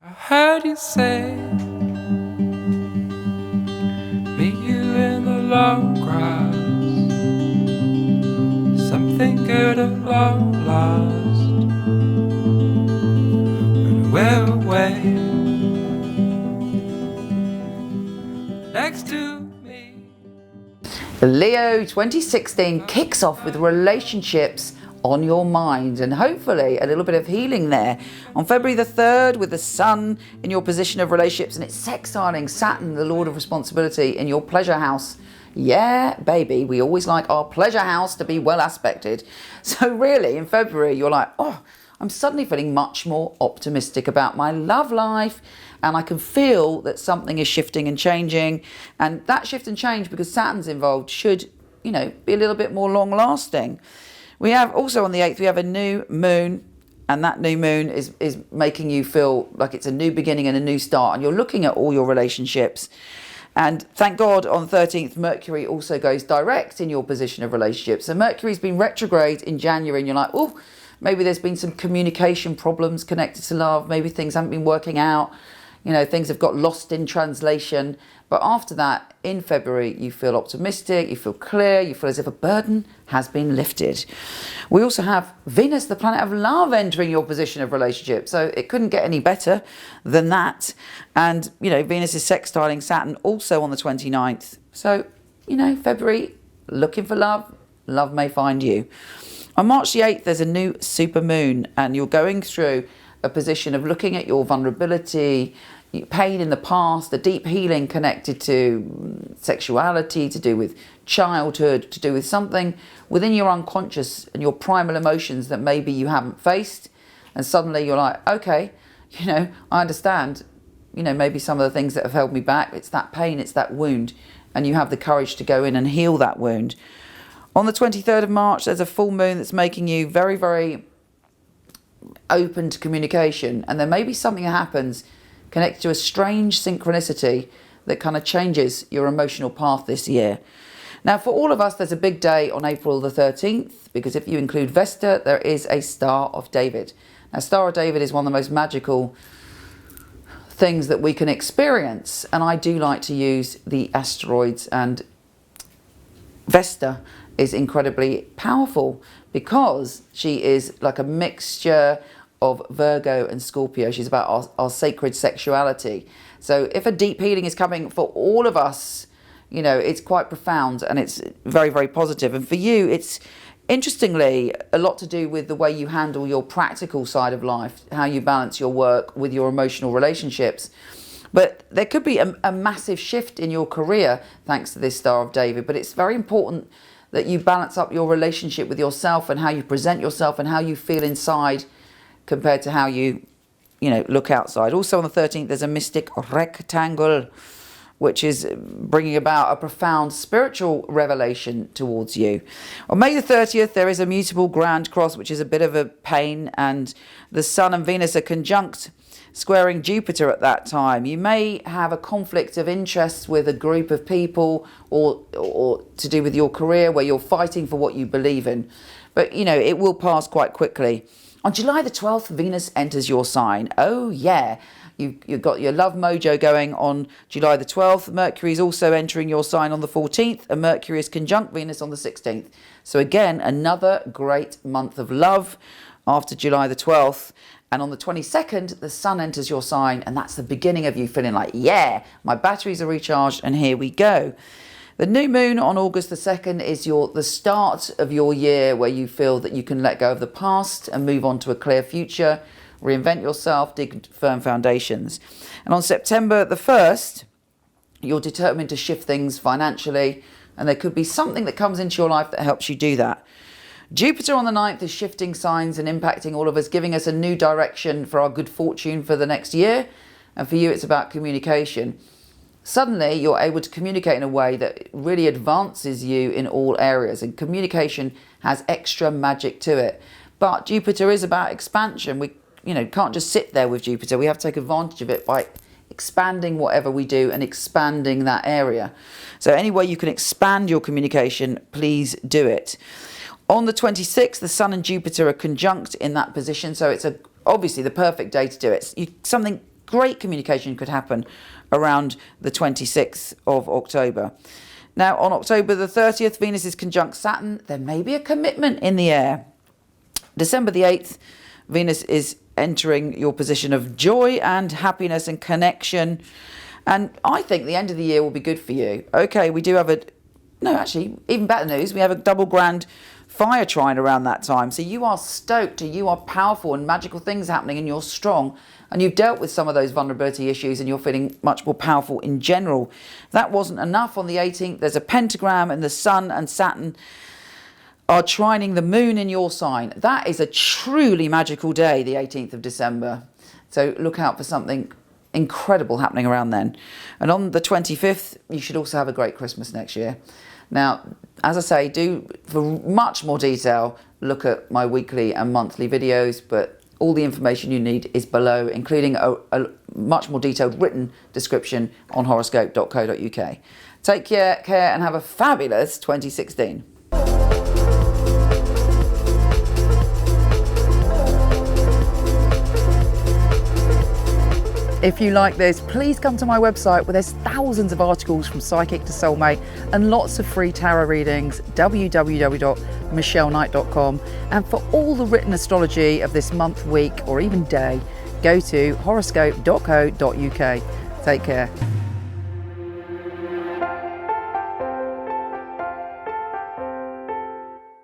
I heard you say, meet you in the long grass. Something good at long last. And we're away next to me. Leo 2016 kicks off with relationships on your mind and hopefully a little bit of healing there. On February the 3rd, with the Sun in your position of relationships and it's sextiling Saturn, the Lord of Responsibility, in your pleasure house. Yeah, baby, we always like our pleasure house to be well aspected. So really, in February, you're like, oh, I'm suddenly feeling much more optimistic about my love life, and I can feel that something is shifting and changing. And that shift and change, because Saturn's involved, should, be a little bit more long lasting. We have also on the 8th, we have a new moon, and that new moon is making you feel like it's a new beginning and a new start, and you're looking at all your relationships. And thank God on the 13th, Mercury also goes direct in your position of relationships. So Mercury's been retrograde in January, and you're like, oh, maybe there's been some communication problems connected to love. Maybe things haven't been working out. Things have got lost in translation. But after that, in February, you feel optimistic, you feel clear, you feel as if a burden has been lifted. We also have Venus, the planet of love, entering your position of relationship. So it couldn't get any better than that. And, Venus is sextiling Saturn also on the 29th. So, February, looking for love, love may find you. On March the 8th, there's a new super moon, and you're going through a position of looking at your vulnerability, pain in the past, the deep healing connected to sexuality, to do with childhood, to do with something within your unconscious and your primal emotions that maybe you haven't faced. And suddenly you're like, okay, I understand, maybe some of the things that have held me back. It's that pain, it's that wound. And you have the courage to go in and heal that wound. On the 23rd of March, there's a full moon that's making you very, very open to communication. And there may be something that happens connected to a strange synchronicity that kind of changes your emotional path this year. Now, for all of us, there's a big day on April the 13th, because if you include Vesta, there is a Star of David. Now, Star of David is one of the most magical things that we can experience. And I do like to use the asteroids, and Vesta is incredibly powerful because she is like a mixture of Virgo and Scorpio. She's about our sacred sexuality. So if a deep healing is coming for all of us, it's quite profound and it's very, very positive. And for you, it's interestingly a lot to do with the way you handle your practical side of life, how you balance your work with your emotional relationships. But there could be a massive shift in your career thanks to this Star of David. But it's very important that you balance up your relationship with yourself and how you present yourself and how you feel inside compared to how you look outside. Also on the 13th, there's a mystic rectangle, which is bringing about a profound spiritual revelation towards you. On May the 30th, there is a mutable Grand Cross, which is a bit of a pain, and the Sun and Venus are conjunct, squaring Jupiter at that time. You may have a conflict of interests with a group of people or to do with your career where you're fighting for what you believe in. But, it will pass quite quickly. On July the 12th, Venus enters your sign. Oh, yeah. You've got your love mojo going on July the 12th. Mercury is also entering your sign on the 14th, and Mercury is conjunct Venus on the 16th. So again, another great month of love after July the 12th. And on the 22nd, the Sun enters your sign, and that's the beginning of you feeling like, yeah, my batteries are recharged, and here we go. The new moon on August the 2nd is the start of your year where you feel that you can let go of the past and move on to a clear future, reinvent yourself, dig firm foundations. And on September the 1st, you're determined to shift things financially, and there could be something that comes into your life that helps you do that. Jupiter on the 9th is shifting signs and impacting all of us, giving us a new direction for our good fortune for the next year. And for you, it's about communication. Suddenly, you're able to communicate in a way that really advances you in all areas. And communication has extra magic to it. But Jupiter is about expansion. We can't just sit there with Jupiter. We have to take advantage of it by expanding whatever we do and expanding that area. So any way you can expand your communication, please do it. On the 26th, the Sun and Jupiter are conjunct in that position, so it's obviously the perfect day to do it. Something great communication could happen around the 26th of October. Now, on October the 30th, Venus is conjunct Saturn. There may be a commitment in the air. December the 8th, Venus is entering your position of joy and happiness and connection. And I think the end of the year will be good for you. Okay, we do have actually, even better news, we have a double Grand Fire Trine around that time. So you are stoked, you are powerful and magical things happening and you're strong. And you've dealt with some of those vulnerability issues and you're feeling much more powerful in general. That wasn't enough. On the 18th, there's a pentagram and the Sun and Saturn are trining the moon in your sign. That is a truly magical day, the 18th of December. So look out for something incredible happening around then. And on the 25th, you should also have a great Christmas next year. Now, as I say, do, for much more detail, look at my weekly and monthly videos, but all the information you need is below, including a much more detailed written description on horoscope.co.uk. Take care and have a fabulous 2016. If you like this, please come to my website where there's thousands of articles from psychic to soulmate and lots of free tarot readings, www.michelleknight.com. And for all the written astrology of this month, week, or even day, go to horoscope.co.uk. Take care.